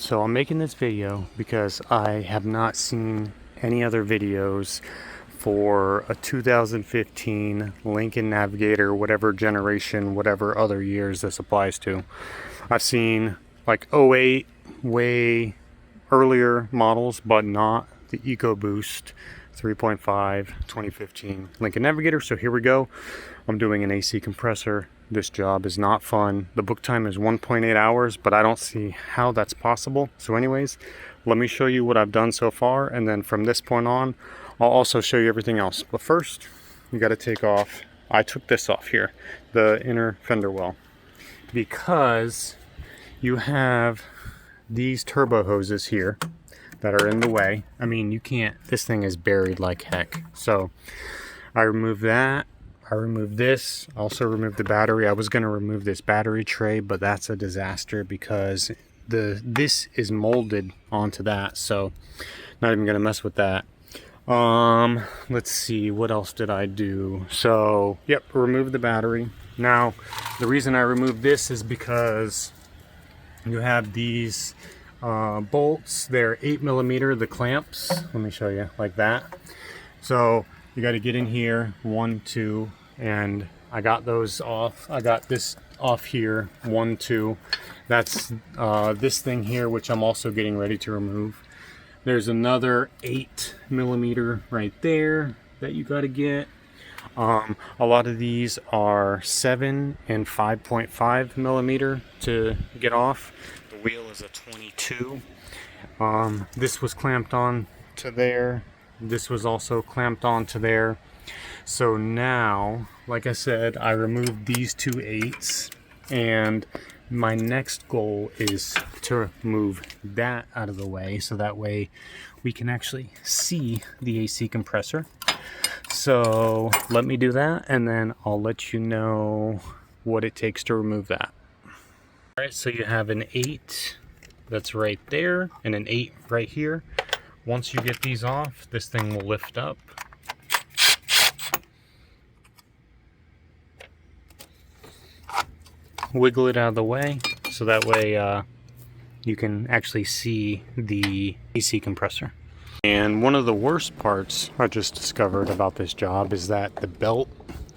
So I'm making this video because I have not seen any other videos for a 2015 Lincoln Navigator, whatever generation, whatever other years this applies to. I've seen like '08, way earlier models, but not the EcoBoost 3.5 2015 Lincoln Navigator. So here we go. I'm doing an AC compressor. This job is not fun. The book time is 1.8 hours, but I don't see how that's possible. So anyways, let me show you what I've done so far, and then from this point on, I'll also show you everything else. But first, you got to take off, I took this off here, the inner fender well, because you have these turbo hoses here that are in the way. I mean, you can't, this thing is buried like heck. So I removed that. I removed this, also removed the battery. I was going to remove this battery tray, but that's a disaster because this is molded onto that, so not even going to mess with that. Let's see, what else did I do? So, yep, remove the battery. Now, the reason I removed this is because you have these bolts. They're 8mm, the clamps. Let me show you, like that. So you got to get in here, 1, 2, and I got those off. I got this off here, 1, 2. That's this thing here, which I'm also getting ready to remove. There's another 8mm right there that you got to get. A lot of these are 7 and 5.5mm to get off. The wheel is a 22. This was clamped on to there. This was also clamped onto there. So now, like I said, I removed these two 8s, and my next goal is to move that out of the way so that way we can actually see the AC compressor. So let me do that, and then I'll let you know what it takes to remove that. All right, so you have an 8 that's right there and an 8 right here. Once you get these off, this thing will lift up. Wiggle it out of the way so that way you can actually see the AC compressor. And one of the worst parts I just discovered about this job is that the belt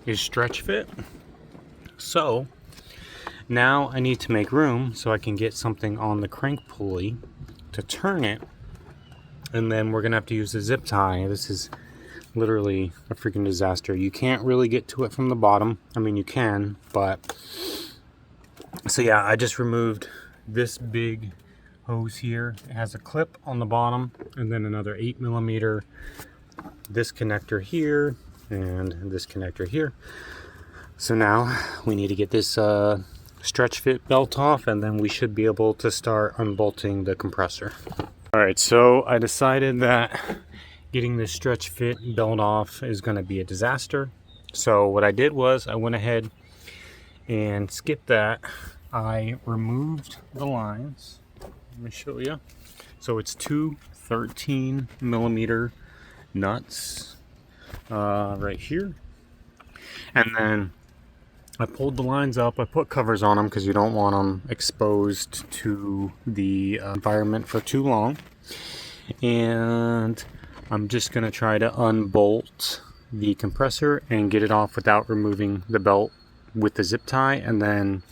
is stretch fit. So now I need to make room so I can get something on the crank pulley to turn it. And then we're gonna have to use the zip tie. This is literally a freaking disaster. You can't really get to it from the bottom. I mean, you can, but... So yeah, I just removed this big hose here. It has a clip on the bottom, and then another 8mm, this connector here, and this connector here. So now we need to get this stretch fit belt off, and then we should be able to start unbolting the compressor. Alright, so I decided that getting this stretch fit belt off is going to be a disaster. So what I did was I went ahead and skipped that. I removed the lines. Let me show you. So it's two 13mm nuts right here. And then I pulled the lines up. I put covers on them because you don't want them exposed to the environment for too long. And I'm just going to try to unbolt the compressor and get it off without removing the belt with the zip tie. And then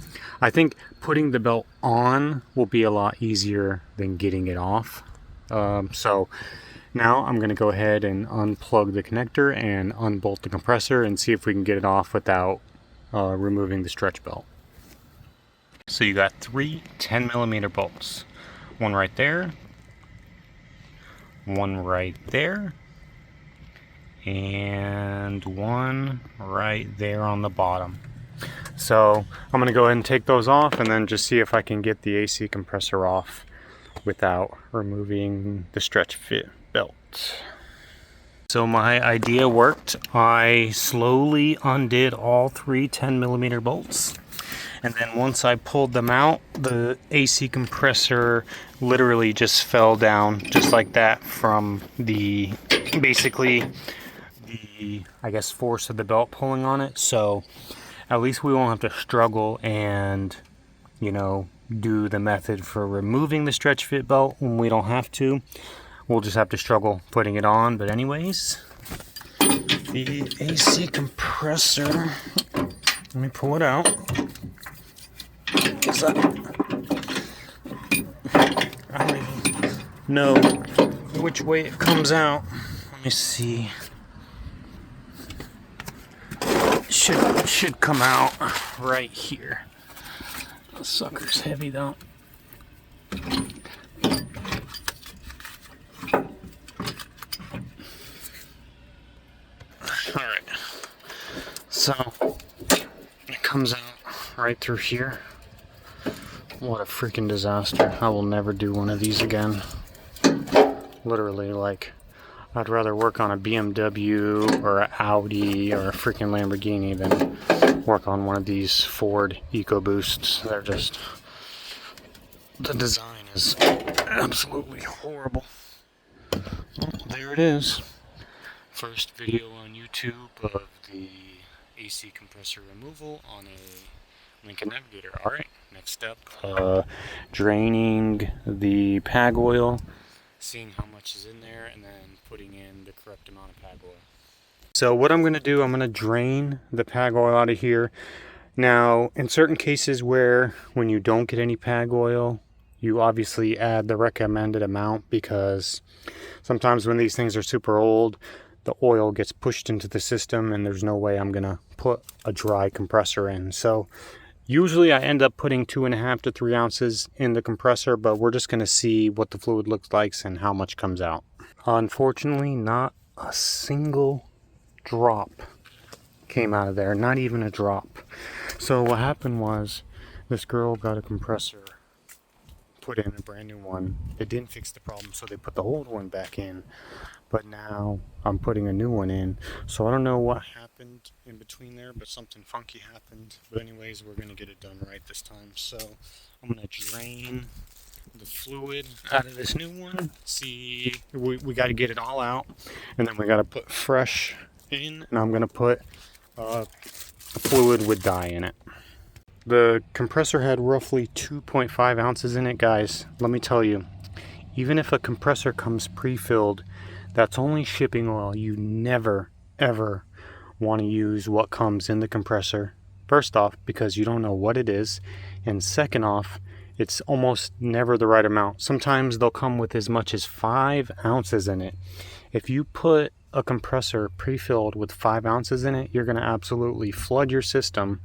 I think putting the belt on will be a lot easier than getting it off. So now I'm going to go ahead and unplug the connector and unbolt the compressor and see if we can get it off without removing the stretch belt. So you got 3 10mm bolts. One right there, one right there, and one right there on the bottom. So I'm going to go ahead and take those off and then just see if I can get the AC compressor off without removing the stretch fit belt. So my idea worked. I slowly undid all 3 10mm bolts, and then once I pulled them out, the AC compressor literally just fell down just like that from the basically the, I guess, force of the belt pulling on it. So at least we won't have to struggle and, you know, do the method for removing the stretch fit belt when we don't have to. We'll just have to struggle putting it on. But anyways, the AC compressor, let me pull it out. I don't even know which way it comes out. Let me see. Should come out right here. The sucker's heavy though. Alright. So it comes out right through here. What a freaking disaster. I will never do one of these again. Literally, like, I'd rather work on a BMW or an Audi or a freaking Lamborghini than work on one of these Ford EcoBoosts. They're just, the design is absolutely horrible. Well, there it is. First video on YouTube of the AC compressor removal on a Lincoln Navigator. Alright, next step, draining the PAG oil, seeing how much is in there, and then putting in the correct amount of PAG oil. So what I'm going to do, I'm going to drain the PAG oil out of here. Now, in certain cases where when you don't get any PAG oil, you obviously add the recommended amount, because sometimes when these things are super old, the oil gets pushed into the system and there's no way I'm going to put a dry compressor in. So usually I end up putting 2.5 to 3 ounces in the compressor, but we're just going to see what the fluid looks like and how much comes out. Unfortunately, not a single drop came out of there, not even a drop. So what happened was this girl got a compressor, put in a brand new one. It didn't fix the problem, so they put the old one back in. But now I'm putting a new one in. So I don't know what happened in between there, but something funky happened. But anyways, we're going to get it done right this time. So I'm going to drain the fluid out of this new one. See, we got to get it all out. And then we got to put fresh in. And I'm going to put fluid with dye in it. The compressor had roughly 2.5 ounces in it, guys. Let me tell you, even if a compressor comes pre-filled, that's only shipping oil. You never, ever want to use what comes in the compressor. First off, because you don't know what it is. And second off, it's almost never the right amount. Sometimes they'll come with as much as 5 ounces in it. If you put a compressor pre-filled with 5 ounces in it, you're going to absolutely flood your system.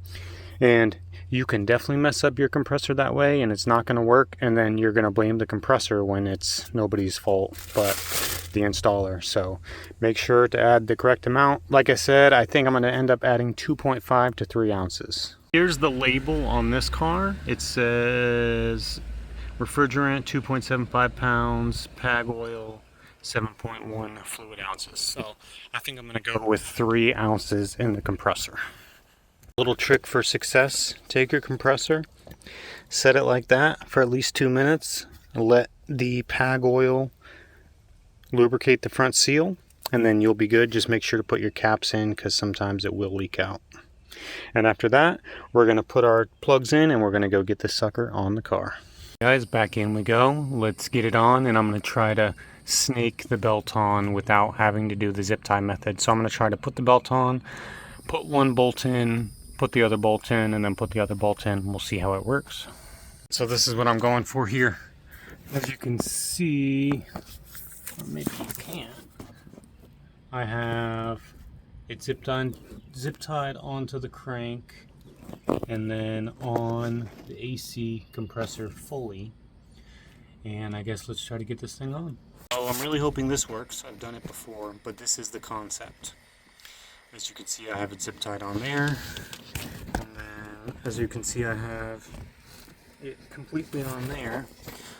And you can definitely mess up your compressor that way, and it's not going to work, and then you're going to blame the compressor when it's nobody's fault but the installer. So make sure to add the correct amount. Like I said, I think I'm going to end up adding 2.5 to 3 ounces. Here's the label on this car. It says refrigerant 2.75 pounds, PAG oil 7.1 fluid ounces. So I think I'm going to go with 3 ounces in the compressor. Little trick for success: take your compressor, set it like that for at least 2 minutes, let the PAG oil lubricate the front seal, and then you'll be good. Just make sure to put your caps in, because sometimes it will leak out. And after that, we're going to put our plugs in and we're going to go get this sucker on the car. Guys, back in we go. Let's get it on, and I'm going to try to snake the belt on without having to do the zip tie method. So I'm going to try to put the belt on, put one bolt in, put the other bolt in, and then put the other bolt in. We'll see how it works. So this is what I'm going for here. As you can see, or maybe you can't, I have it zip tied onto the crank and then on the AC compressor fully. And I guess let's try to get this thing on. Oh, I'm really hoping this works. I've done it before, but this is the concept. As you can see, I have it zip tied on there, and then as you can see, I have it completely on there.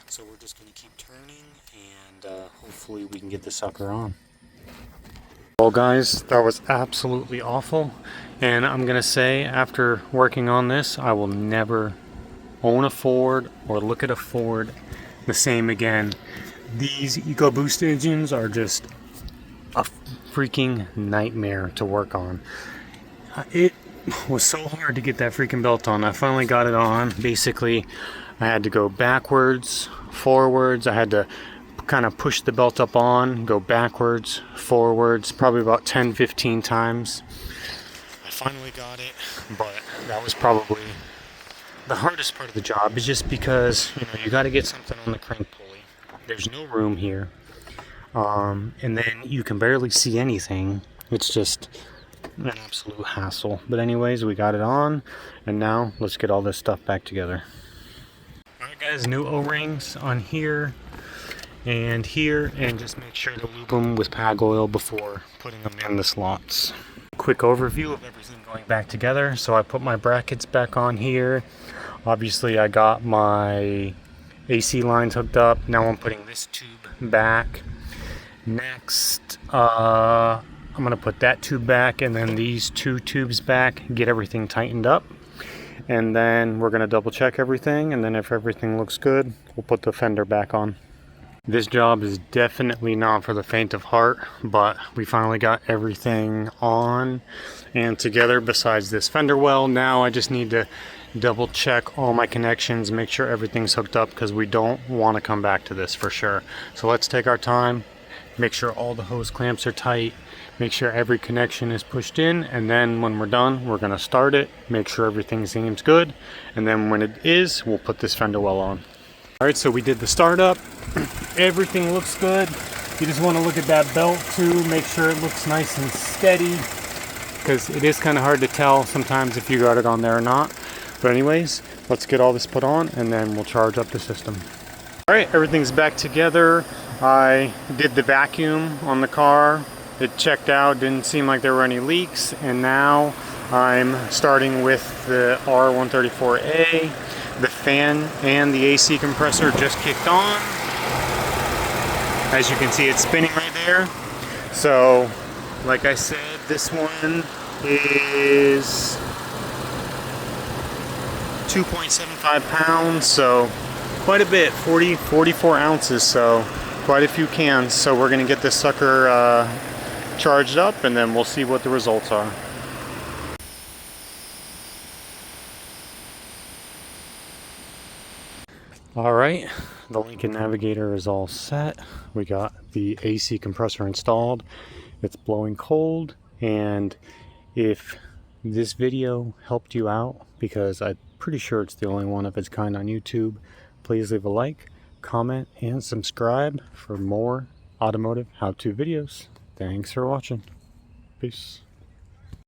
So we're just going to keep turning, and hopefully we can get the sucker on. Well guys, that was absolutely awful, and I'm going to say, after working on this, I will never own a Ford or look at a Ford the same again. These EcoBoost engines are just a freaking nightmare to work on. It was so hard to get that freaking belt on. I finally got it on. Basically, I had to go backwards, forwards. I had to kind of push the belt up on, go backwards, forwards, probably about 10-15 times. I finally got it, but that was probably the hardest part of the job, is just because, you know, you got to get something on the crank pulley. There's no room here. And then you can barely see anything. It's just an absolute hassle. But anyways, we got it on, and now let's get all this stuff back together. Alright guys, new O-rings on here, and just make sure to lube them with PAG oil before putting them in the slots. Quick overview of everything going back together. So I put my brackets back on here. Obviously I got my AC lines hooked up. Now I'm putting this tube back. Next, I'm gonna put that tube back and then these two tubes back, get everything tightened up. And then we're gonna double check everything, and then if everything looks good, we'll put the fender back on. This job is definitely not for the faint of heart, but we finally got everything on and together besides this fender well. Now I just need to double check all my connections, make sure everything's hooked up, because we don't want to come back to this for sure. So let's take our time, make sure all the hose clamps are tight, make sure every connection is pushed in, and then when we're done, we're going to start it, make sure everything seems good, and then when it is, we'll put this fender well on. Alright, so we did the startup. Everything looks good. You just want to look at that belt too, make sure it looks nice and steady, because it is kind of hard to tell sometimes if you got it on there or not. But anyways, let's get all this put on and then we'll charge up the system. Alright, everything's back together. I did the vacuum on the car. It checked out, didn't seem like there were any leaks, and now I'm starting with the R134A. The fan and the AC compressor just kicked on. As you can see, it's spinning right there. So, like I said, this one is 2.75 pounds, so quite a bit, 44 ounces, so quite a few cans. So we're gonna get this sucker charged up, and then we'll see what the results are. Alright, the Lincoln Navigator is all set. We got the AC compressor installed. It's blowing cold, and if this video helped you out, because I'm pretty sure it's the only one of its kind on YouTube, please leave a like, comment, and subscribe for more automotive how-to videos. Thanks for watching. Peace.